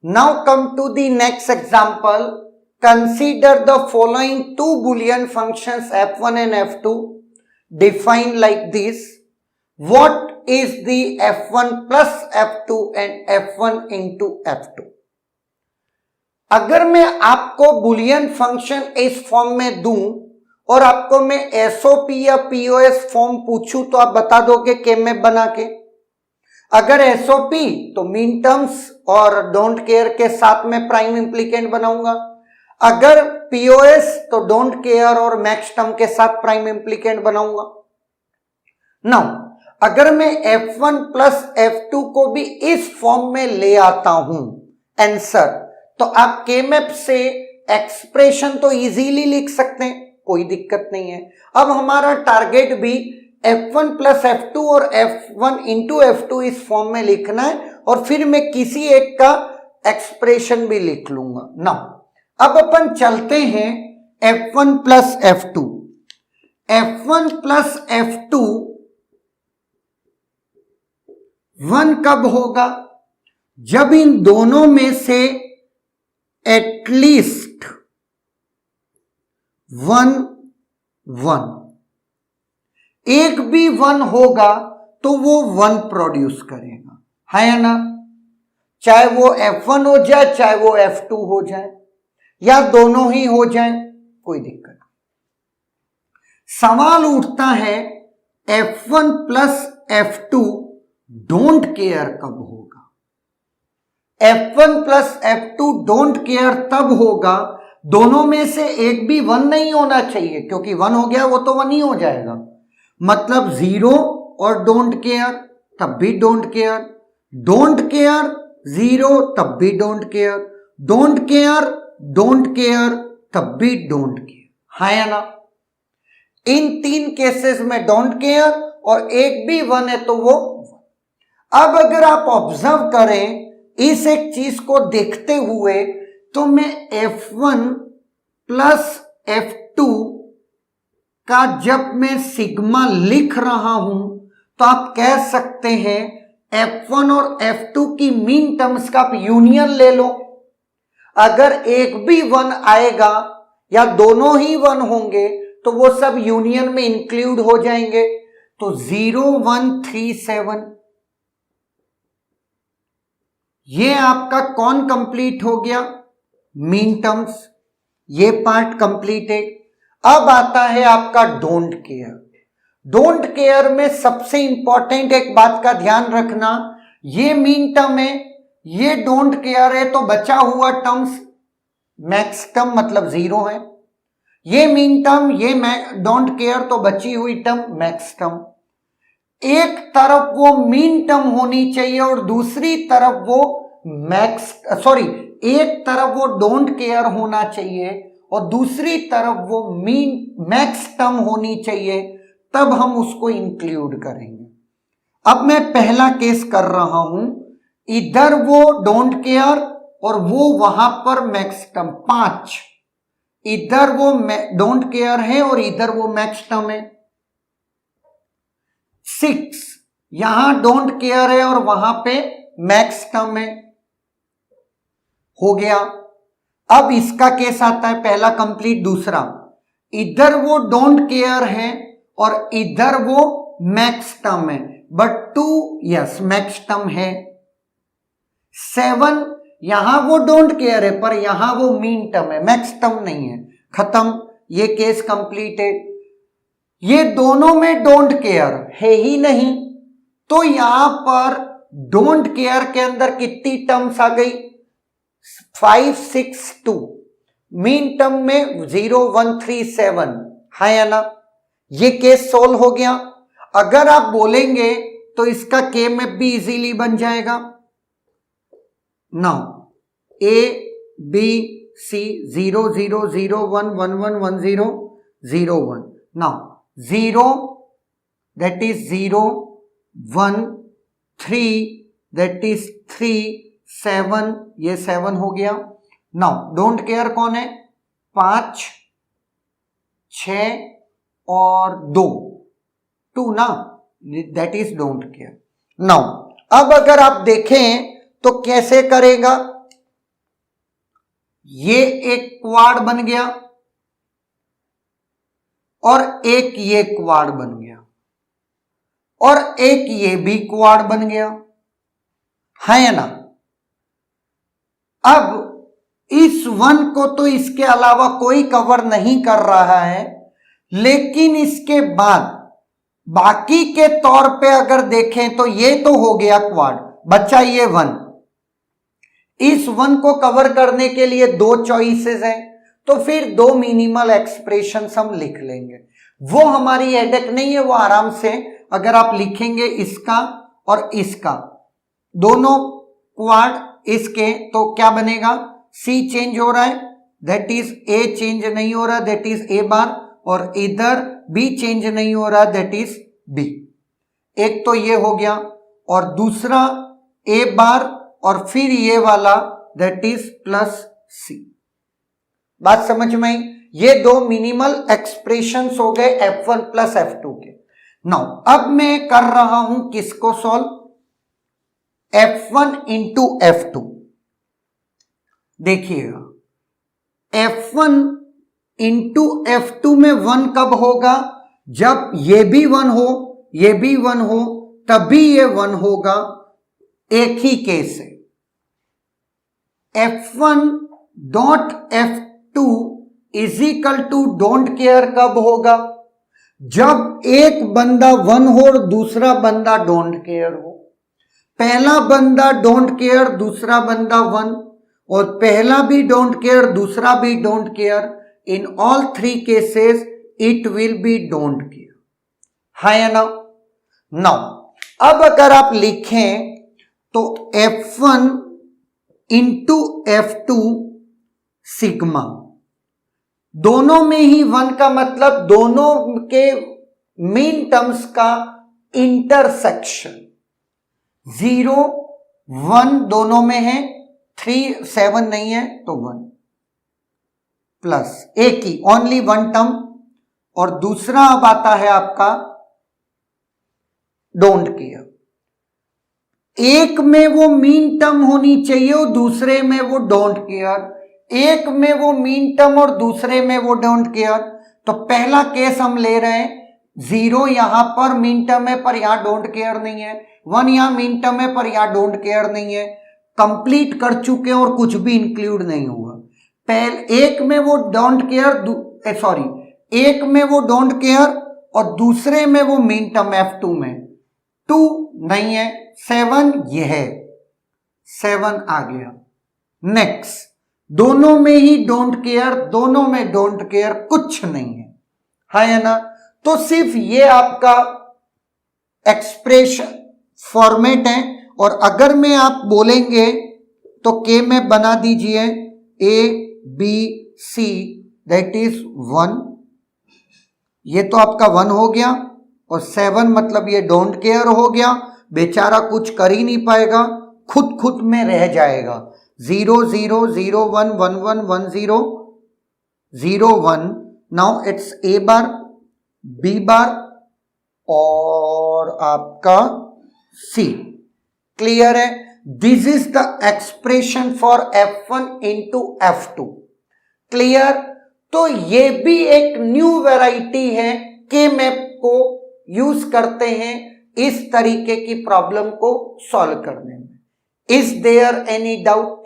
Now come to the next example. Consider the following two Boolean functions f1 and f2 defined like this. What is the f1 plus f2 and f1 into f2? अगर मैं आपको Boolean function इस form में दूं और आपको मैं SOP या पीओएस फॉर्म पूछूं तो आप बता दोगे के-मैप बना के? अगर एसओपी तो मीन टर्म्स और डोंट केयर के साथ में प्राइम इंप्लीकेंट बनाऊंगा, अगर पीओएस तो डोंट केयर और मैक्स टर्म के साथ प्राइम इंप्लीकेंट बनाऊंगा। नाउ अगर मैं f1 प्लस f2 को भी इस फॉर्म में ले आता हूं आंसर, तो आप के-मैप से एक्सप्रेशन तो इजीली लिख सकते हैं, कोई दिक्कत नहीं है। अब हमारा टारगेट भी f1 प्लस f2 और f1 इंटू f2 इस फॉर्म में लिखना है और फिर मैं किसी एक का एक्सप्रेशन भी लिख लूंगा। नाउ अब अपन चलते हैं f1 plus f2। f1 plus f2 1 कब होगा? जब इन दोनों में से एटलीस्ट 1 1, एक भी 1 होगा तो वो 1 प्रोड्यूस करेगा, है या ना? चाहे वो f1 हो जाए चाहे वो f2 हो जाए या दोनों ही हो जाए, कोई दिक्कत नहीं। सवाल उठता है f1 plus f2 don't care कब होगा? f1 plus f2 don't care तब होगा दोनों में से एक भी 1 नहीं होना चाहिए, क्योंकि 1 हो गया वो तो 1 ही हो जाएगा। मतलब 0 और डोंट केयर तब भी डोंट केयर, डोंट केयर 0 तब भी don't care, don't care don't care तब भी डोंट केयर, है या ना? इन 3 केसेस में डोंट केयर और एक भी 1 है तो वो 1। अब अगर आप ऑब्जर्व करें इस एक चीज को देखते हुए, तो मैं f1 प्लस f2 का जब मैं सिग्मा लिख रहा हूं तो आप कह सकते हैं f1 और f2 की मीन टर्म्स का आप यूनियन ले लो। अगर एक भी 1 आएगा या दोनों ही 1 होंगे तो वो सब यूनियन में इंक्लूड हो जाएंगे। तो 0 1 3 7 ये आपका कौन कंप्लीट हो गया? मीन टर्म्स, ये पार्ट कंप्लीटेड। अब आता है आपका डोंट केयर। डोंट केयर में सबसे इंपॉर्टेंट एक बात का ध्यान रखना, ये मीन टर्म है, ये डोंट केयर है, तो बचा हुआ टर्म्स मैक्स टर्म मतलब 0 है। ये मीन टर्म, ये डोंट केयर, तो बची हुई टर्म मैक्स टर्म। एक तरफ वो मीन टर्म होनी चाहिए और दूसरी तरफ वो एक तरफ वो डोंट केयर होना चाहिए और दूसरी तरफ वो मैक्स टर्म होनी चाहिए, तब हम उसको इंक्लूड करेंगे। अब मैं पहला केस कर रहा हूं, इधर वो डोंट केयर और वो वहां पर मैक्स टर्म 5, इधर वो डोंट केयर है और इधर वो मैक्स टर्म है 6, यहां डोंट केयर है और वहां पे मैक्स टर्म है, हो गया। अब इसका केस आता है पहला कंप्लीट, दूसरा इधर वो डोंट केयर है और इधर वो मैक्स टर्म है, बट 2 यस मैक्स टर्म है। 7 यहां वो डोंट केयर है पर यहां वो मीन टर्म है, मैक्स टर्म नहीं है, खत्म, ये केस कंप्लीटेड। ये दोनों में डोंट केयर है ही नहीं, तो यहां पर डोंट केयर के अंदर कितनी टर्म्स आ गई? 5 6 2, मीन टर्म में 0 1 3 7, है या ना? ये केस सोल्व हो गया। अगर आप बोलेंगे तो इसका के-मैप भी इजीली बन जाएगा। Now A B C 0 0 0 1 1 1 1 0 0 1, now 0 that is 0 1 3 that is 3 7, ये 7 हो गया। नाउ डोंट केयर कौन है? 5 6 और 2 ना, that is don't care. Now अब अगर आप देखें तो कैसे करेगा, ये एक क्वाड बन गया और एक ये क्वाड बन गया और एक ये भी क्वाड बन गया, है ना। अब इस वन को तो इसके अलावा कोई कवर नहीं कर रहा है, लेकिन इसके बाद बाकी के तौर पे अगर देखें तो ये तो हो गया क्वाड, बच्चा ये वन। इस वन को कवर करने के लिए दो चॉइसेस हैं, तो फिर दो मिनिमल एक्सप्रेशंस हम लिख लेंगे। वो हमारी हेडेक नहीं है, वो आराम से अगर आप लिखेंगे इसका और इसका, दोनों क्वाड इसके, तो क्या बनेगा, सी चेंज हो रहा है दैट इज ए चेंज नहीं हो रहा दैट इज ए बार, और इधर बी चेंज नहीं हो रहा दैट इज बी। एक तो ये हो गया और दूसरा ए बार और फिर ये वाला दैट इज प्लस सी। बात समझ में आई? ये दो मिनिमल एक्सप्रेशंस हो गए F1 प्लस F2 के। नाउ अब मैं कर रहा हूं किसको सॉल्व, F1 इंटू F2। देखिएगा F1 इंटू F2 में 1 कब होगा, जब ये भी 1 हो ये भी 1 हो तभी ये 1 होगा, एक ही केस है। F1 dot F2 is equal to don't care कब होगा, जब एक बंदा 1 हो और दूसरा बंदा डोंट केयर हो। पहला बंदा डोंट केयर, दूसरा बंदा 1, और पहला भी डोंट केयर दूसरा भी don't care, in all 3 cases it will be don't care, है या ना। नाउ अब अगर आप लिखें तो F1 इंटू F2 सिग्मा, दोनों में ही 1 का मतलब दोनों के मीन टर्म्स का इंटरसेक्शन, 0 1 दोनों में है, 3 7 नहीं है तो 1 प्लस एक ही ओनली 1 टर्म, और दूसरा अब आता है आपका डोंट केयर। एक में वो मीन टर्म होनी चाहिए और दूसरे में वो डोंट केयर, एक में वो मीन टर्म और दूसरे में वो डोंट केयर। तो पहला केस हम ले रहे हैं, 0 यहां पर मीन टर्म है पर यहां डोंट केयर नहीं है, 1 यहां मीन टर्म है पर यहां डोंट केयर नहीं है, कंप्लीट कर चुके हैं और कुछ भी इंक्लूड नहीं हुआ। पहले एक में वो डोंट केयर, सॉरी एक में वो डोंट केयर और दूसरे में वो मीन टर्म F2 में 2 नहीं है, 7 ये है, 7 आ गया। नेक्स्ट, दोनों में ही डोंट केयर, दोनों में डोंट केयर कुछ नहीं है ना। तो सिर्फ ये आपका एक्सप्रेशन फॉर्मेट है, और अगर मैं आप बोलेंगे तो के में बना दीजिए A B C that is 1, ये तो आपका 1 हो गया, और 7 मतलब ये डोंट केयर हो गया, बेचारा कुछ कर ही नहीं पाएगा, खुद में रह जाएगा। 0 0 0 1 1 1 1 0 0 1, now it's A bar B बार और आपका C। क्लियर है? This is the expression for F1 into F2। Clear? तो ये भी एक न्यू वैरायटी है, के मैप को यूज करते हैं इस तरीके की प्रॉब्लम को सॉल्व करने में। Is there any doubt?